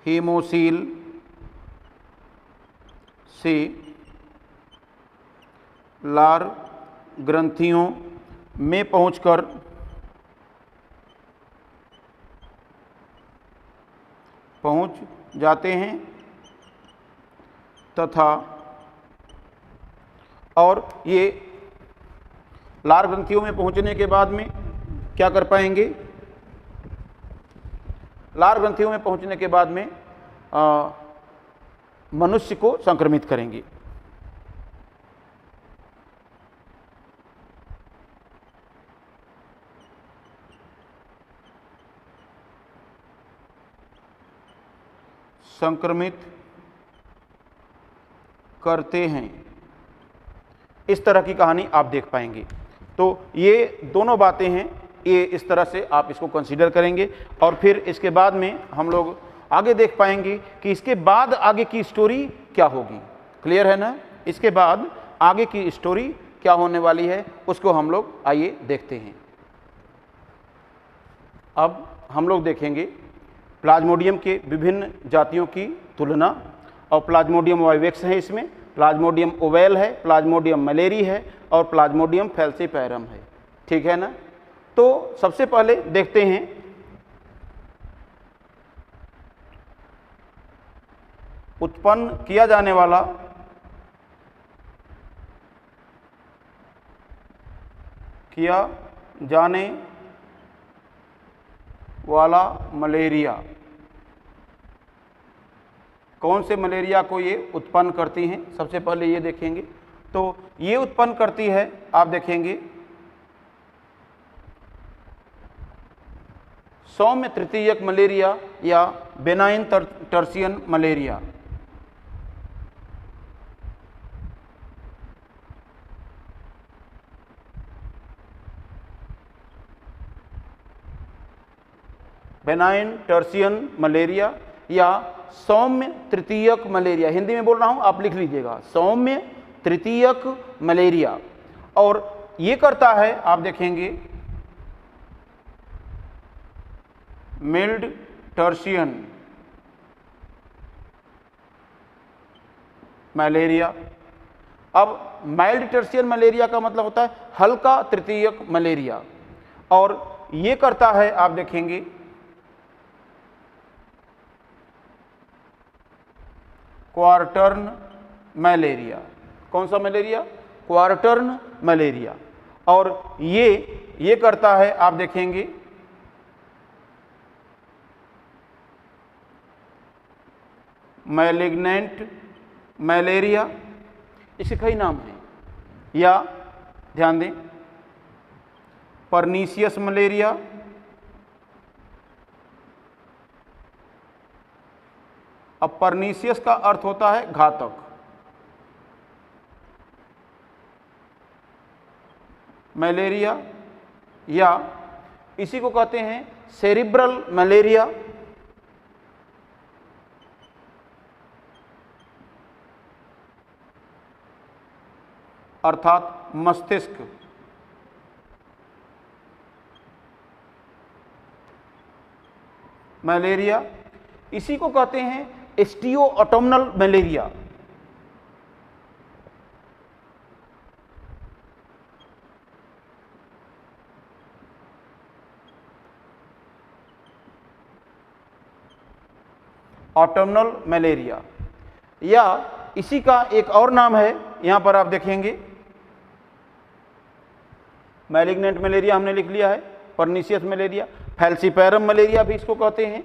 हीमोसील से लार ग्रंथियों में पहुंचकर पहुंच जाते हैं तथा और ये लार ग्रंथियों में पहुंचने के बाद में क्या कर पाएंगे, लार ग्रंथियों में पहुंचने के बाद में मनुष्य को संक्रमित करेंगे। संक्रमित करते हैं, इस तरह की कहानी आप देख पाएंगे। तो ये दोनों बातें हैं, ये इस तरह से आप इसको कंसीडर करेंगे और फिर इसके बाद में हम लोग आगे देख पाएंगे कि इसके बाद आगे की स्टोरी क्या होगी। क्लियर है ना? इसके बाद आगे की स्टोरी क्या होने वाली है उसको हम लोग आइए देखते हैं। अब हम लोग देखेंगे प्लाज्मोडियम के विभिन्न जातियों की तुलना, और प्लाज्मोडियम वाइवेक्स है, इसमें प्लाज्मोडियम ओवेल है, प्लाज्मोडियम मलेरी है और प्लाज्मोडियम फैल्सीपैरम है। ठीक है ना? तो सबसे पहले देखते हैं उत्पन्न किया जाने वाला मलेरिया, कौन से मलेरिया को ये उत्पन्न करती हैं, सबसे पहले ये देखेंगे। तो ये उत्पन्न करती है, आप देखेंगे सौम्य तृतीयक मलेरिया या benign tertian malaria. Benign tertian malaria या सौम्य तृतीयक मलेरिया, हिंदी में बोल रहा हूं, आप लिख लीजिएगा, सौम्य तृतीयक मलेरिया। और ये करता है, आप देखेंगे, मिल्ड टर्शियन मलेरिया। अब माइल्ड टर्शियन मलेरिया का मतलब होता है हल्का तृतीयक मलेरिया, और ये करता है, आप देखेंगे, क्वार्टर्न मलेरिया। कौन सा मलेरिया? क्वार्टर्न मलेरिया। और ये करता है, आप देखेंगे, मैलिग्नेंट मलेरिया। इसके कई नाम हैं, या ध्यान दें, परनीसियस मलेरिया, अब परनीसियस का अर्थ होता है घातक, मलेरिया, या इसी को कहते हैं सेरिब्रल मलेरिया, अर्थात मस्तिष्क मलेरिया। इसी को कहते हैं एस्टियो ऑटोमनल मलेरिया। ऑटोमनल मलेरिया, या इसी का एक और नाम है, यहां पर आप देखेंगे, मैलिग्नेंट मलेरिया हमने लिख लिया है, परनीसियस मलेरिया, फैल्सीपैरम मलेरिया भी इसको कहते हैं,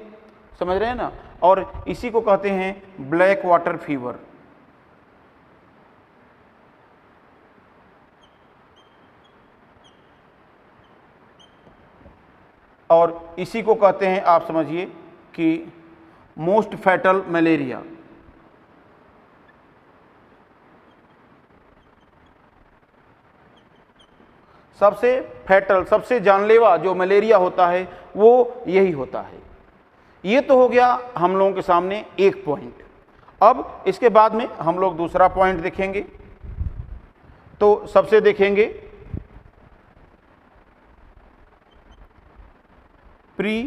समझ रहे हैं ना, और इसी को कहते हैं ब्लैक वाटर फीवर। और इसी को कहते हैं, आप समझिए, कि मोस्ट फैटल मलेरिया। सबसे फैटल, सबसे जानलेवा जो मलेरिया होता है वो यही होता है। ये तो हो गया हम लोगों के सामने एक पॉइंट। अब इसके बाद में हम लोग दूसरा पॉइंट देखेंगे। तो सबसे देखेंगे प्री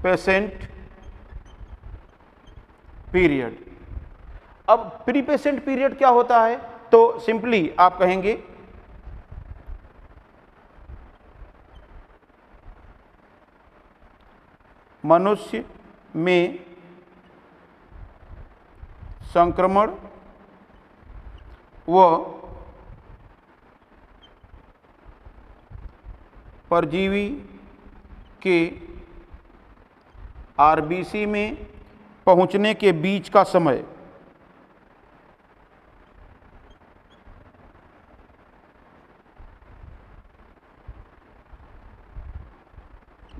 पेशेंट पीरियड। अब प्री पेशेंट पीरियड क्या होता है? तो सिंपली आप कहेंगे मनुष्य में संक्रमण व परजीवी के आरबीसी में पहुंचने के बीच का समय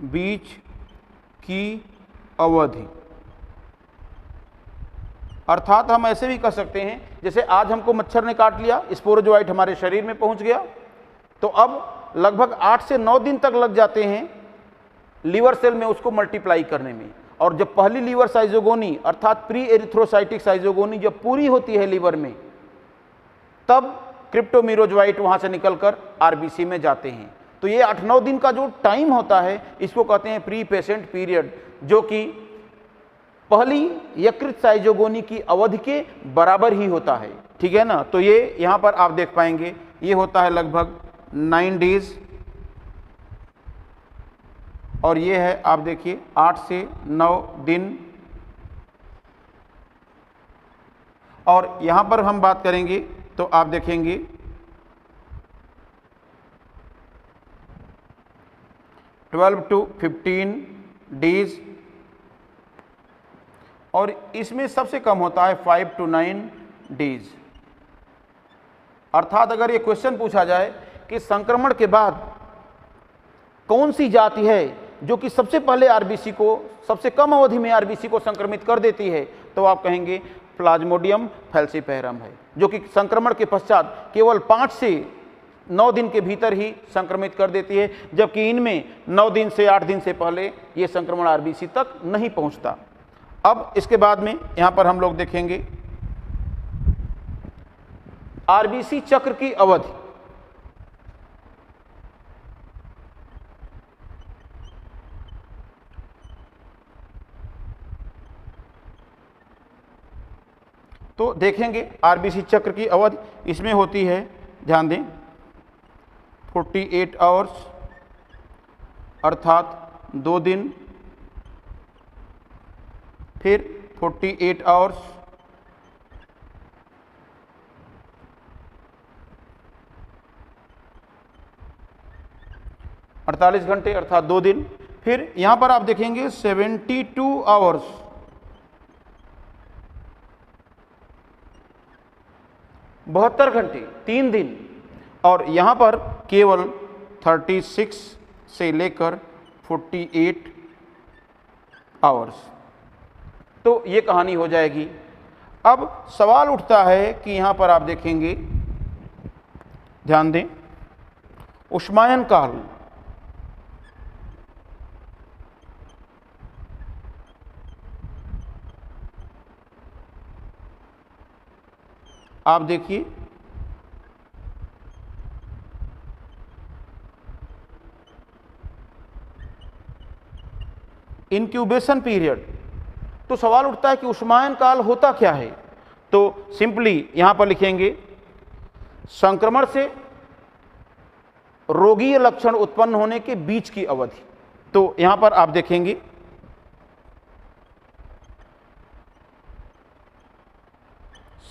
बीच की अवधि। अर्थात हम ऐसे भी कह सकते हैं, जैसे आज हमको मच्छर ने काट लिया, स्पोरोजोइट हमारे शरीर में पहुंच गया, तो अब लगभग 8 से 9 दिन तक लग जाते हैं लीवर सेल में उसको मल्टीप्लाई करने में। और जब पहली लीवर साइजोगोनी अर्थात प्री एरिथ्रोसाइटिक साइजोगोनी जब पूरी होती है लीवर में, तब क्रिप्टोमीरोजोइट वहां से निकलकर आरबीसी में जाते हैं। तो ये 8-9 दिन का जो टाइम होता है इसको कहते हैं प्री पेशेंट पीरियड, जो कि पहली यकृत साइजोगोनी की अवधि के बराबर ही होता है। ठीक है ना? तो ये यहां पर आप देख पाएंगे, ये होता है लगभग 9 डेज, और ये है आप देखिए 8 से 9 दिन। और यहां पर हम बात करेंगे तो आप देखेंगे 12 to 15 डेज, और इसमें सबसे कम होता है 5 to 9 डेज। अर्थात अगर ये क्वेश्चन पूछा जाए कि संक्रमण के बाद कौन सी जाति है जो कि सबसे पहले आरबीसी को, सबसे कम अवधि में आरबीसी को संक्रमित कर देती है, तो आप कहेंगे प्लाज्मोडियम फैल्सीपैरम है, जो कि संक्रमण के पश्चात केवल 5 से 9 दिन के भीतर ही संक्रमित कर देती है, जबकि इनमें 9 दिन से 8 दिन से पहले ये संक्रमण आरबीसी तक नहीं पहुंचता। अब इसके बाद में यहां पर हम लोग देखेंगे आरबीसी चक्र की अवधि। तो देखेंगे आरबीसी चक्र की अवधि, इसमें होती है, ध्यान दें, 48 आवर्स अर्थात 2 दिन, फिर 48 आवर्स, अड़तालीस घंटे अर्थात 2 दिन, फिर यहां पर आप देखेंगे 72 आवर्स, 72 घंटे 3 दिन, और यहां पर केवल 36 से लेकर 48 आवर्स। तो ये कहानी हो जाएगी। अब सवाल उठता है कि यहां पर आप देखेंगे, ध्यान दें, उष्मायन काल, आप देखिए इंक्यूबेशन पीरियड। तो सवाल उठता है कि उष्मायन काल होता क्या है, तो सिंपली यहां पर लिखेंगे संक्रमण से रोगीय लक्षण उत्पन्न होने के बीच की अवधि। तो यहां पर आप देखेंगे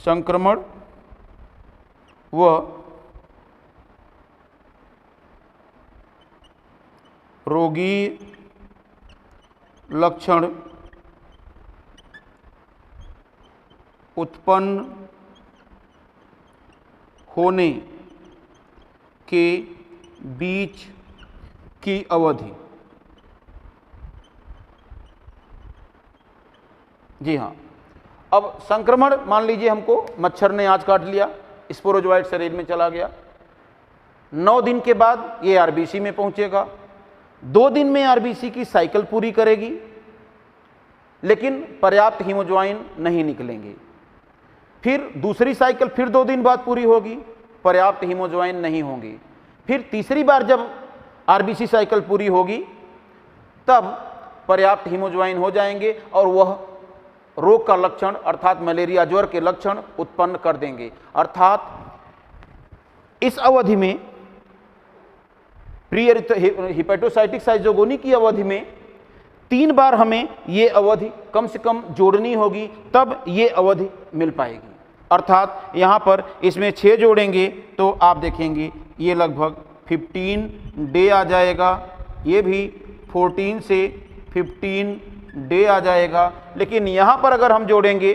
संक्रमण व रोगीय लक्षण उत्पन्न होने के बीच की अवधि। जी हाँ, अब संक्रमण मान लीजिए हमको मच्छर ने आज काट लिया, स्पोरोजोइट शरीर में चला गया, 9 दिन के बाद ये आरबीसी में पहुंचेगा, 2 दिन में आरबीसी की साइकिल पूरी करेगी, लेकिन पर्याप्त हीमोज्वाइन नहीं निकलेंगे। फिर दूसरी साइकिल फिर 2 दिन बाद पूरी होगी, पर्याप्त हीमोज्वाइन नहीं होंगे। फिर तीसरी बार जब आरबीसी साइकिल पूरी होगी तब पर्याप्त हीमोज्वाइन हो जाएंगे और वह रोग का लक्षण अर्थात मलेरिया ज्वर के लक्षण उत्पन्न कर देंगे। अर्थात इस अवधि में प्री हिपेटोसाइटिक साइजोगोनी की अवधि में 3 बार हमें ये अवधि कम से कम जोड़नी होगी, तब ये अवधि मिल पाएगी। अर्थात यहाँ पर इसमें 6 जोड़ेंगे तो आप देखेंगे ये लगभग 15 डे आ जाएगा, ये भी 14 से 15 डे आ जाएगा। लेकिन यहाँ पर अगर हम जोड़ेंगे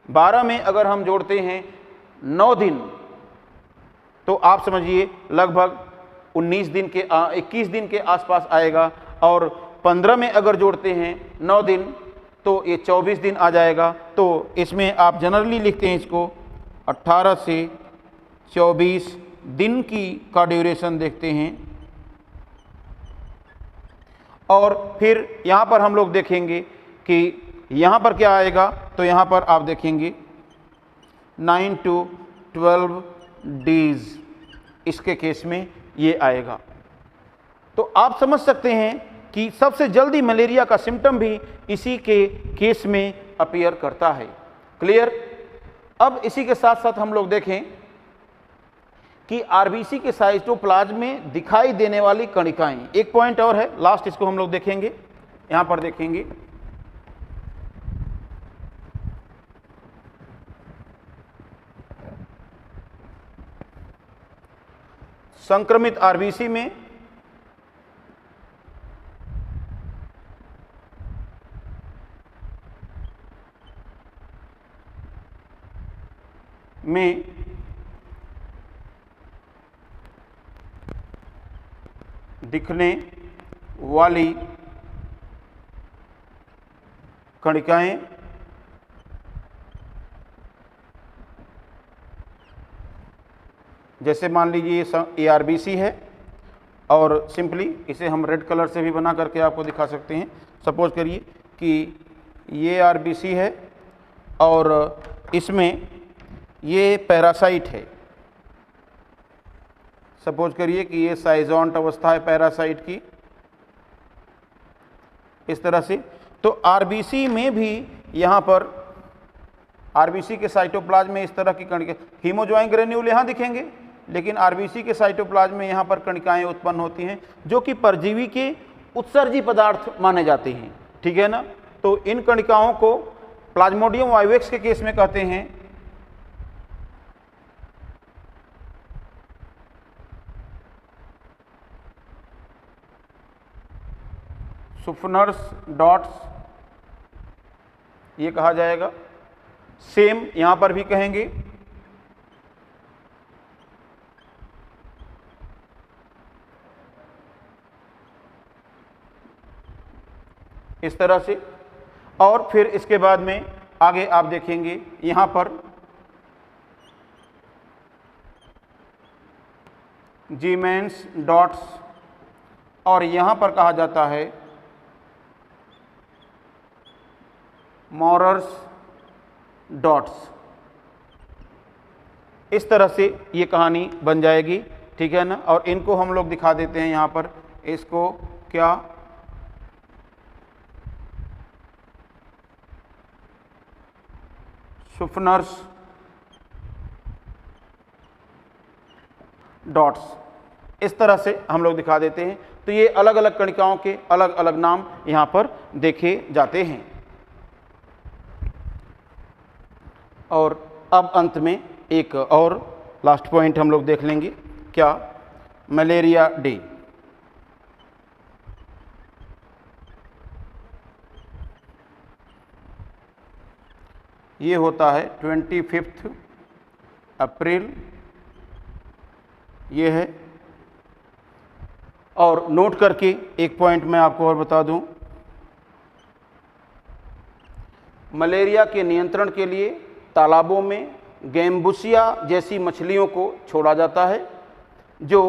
12 में अगर हम जोड़ते हैं 9 दिन, तो आप समझिए लगभग 19 दिन के 21 दिन के आसपास आएगा, और 15 में अगर जोड़ते हैं 9 दिन तो ये 24 दिन आ जाएगा। तो इसमें आप जनरली लिखते हैं इसको 18 से 24 दिन का ड्यूरेशन देखते हैं। और फिर यहाँ पर हम लोग देखेंगे कि यहाँ पर क्या आएगा, तो यहाँ पर आप देखेंगे 9 to 12 डेज इसके केस में ये आएगा। तो आप समझ सकते हैं कि सबसे जल्दी मलेरिया का सिम्टम भी इसी के केस में अपीयर करता है। क्लियर। अब इसी के साथ साथ हम लोग देखें कि आरबीसी के साइटोप्लाज्म में दिखाई देने वाली कणिकाएं, एक पॉइंट और है लास्ट, इसको हम लोग देखेंगे। यहां पर देखेंगे संक्रमित आरबीसी में दिखने वाली कणिकाएं जैसे मान लीजिए ये ARBC है और सिंपली इसे हम रेड कलर से भी बना करके आपको दिखा सकते हैं। सपोज करिए कि ये RBC है और इसमें ये पैरासाइट है। सपोज करिए कि ये साइजोंट अवस्था है पैरासाइट की, इस तरह से। तो RBC में भी यहाँ पर RBC के साइटोप्लाज्म में इस तरह की कणिका, हीमोजॉइन ग्रेन्यूल यहाँ दिखेंगे, लेकिन RBC के साइटोप्लाज्म में यहाँ पर कणिकाएं उत्पन्न होती हैं जो कि परजीवी के उत्सर्जी पदार्थ माने जाते हैं, ठीक है ना। तो इन कणिकाओं को प्लाज्मोडियम वाइवेक्स के केस में कहते हैं सुफनर्स डॉट्स, ये कहा जाएगा। सेम यहां पर भी कहेंगे। इस तरह से। और फिर इसके बाद में आगे आप देखेंगे यहां पर जीमेंस डॉट्स, और यहां पर कहा जाता है मॉरर्स डॉट्स। इस तरह से ये कहानी बन जाएगी, ठीक है ना। और इनको हम लोग दिखा देते हैं यहाँ पर, इसको क्या सुफनर्स डॉट्स, इस तरह से हम लोग दिखा देते हैं। तो ये अलग अलग कणिकाओं के अलग अलग नाम यहाँ पर देखे जाते हैं। और अब अंत में एक और लास्ट पॉइंट हम लोग देख लेंगे, क्या, मलेरिया डे। ये होता है 25 अप्रैल, ये है। और नोट करके एक पॉइंट मैं आपको और बता दूं, मलेरिया के नियंत्रण के लिए तालाबों में गैम्बुसिया जैसी मछलियों को छोड़ा जाता है जो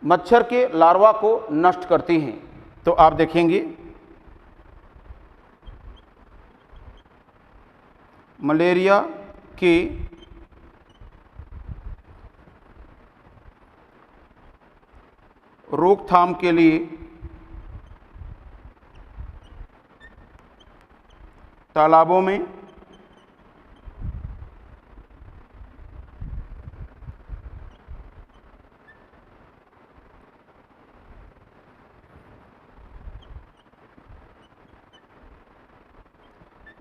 मच्छर के लार्वा को नष्ट करती हैं। तो आप देखेंगे मलेरिया की रोकथाम के लिए तालाबों में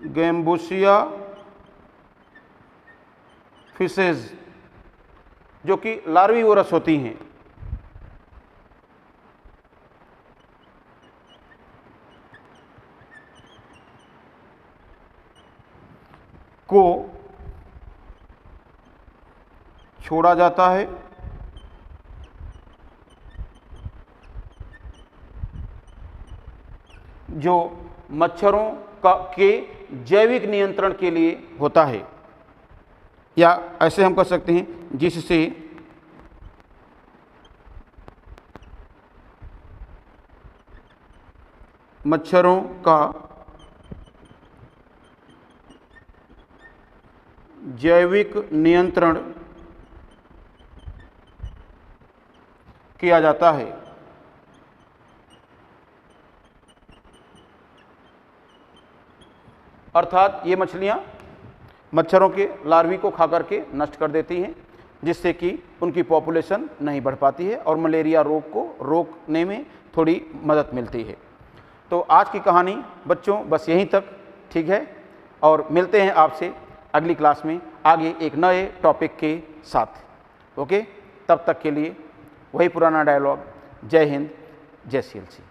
गैम्बुसिया फिशेज जो कि लार्वीवोरस होती हैं को छोड़ा जाता है जो मच्छरों के जैविक नियंत्रण के लिए होता है, या ऐसे हम कह सकते हैं जिससे मच्छरों का जैविक नियंत्रण किया जाता है। अर्थात ये मछलियां मच्छरों के लार्वी को खा करके नष्ट कर देती हैं, जिससे कि उनकी पॉपुलेशन नहीं बढ़ पाती है और मलेरिया रोग को रोकने में थोड़ी मदद मिलती है। तो आज की कहानी बच्चों बस यहीं तक, ठीक है। और मिलते हैं आपसे अगली क्लास में आगे एक नए टॉपिक के साथ। ओके, तब तक के लिए वही पुराना डायलॉग, जय हिंद, जय CLC।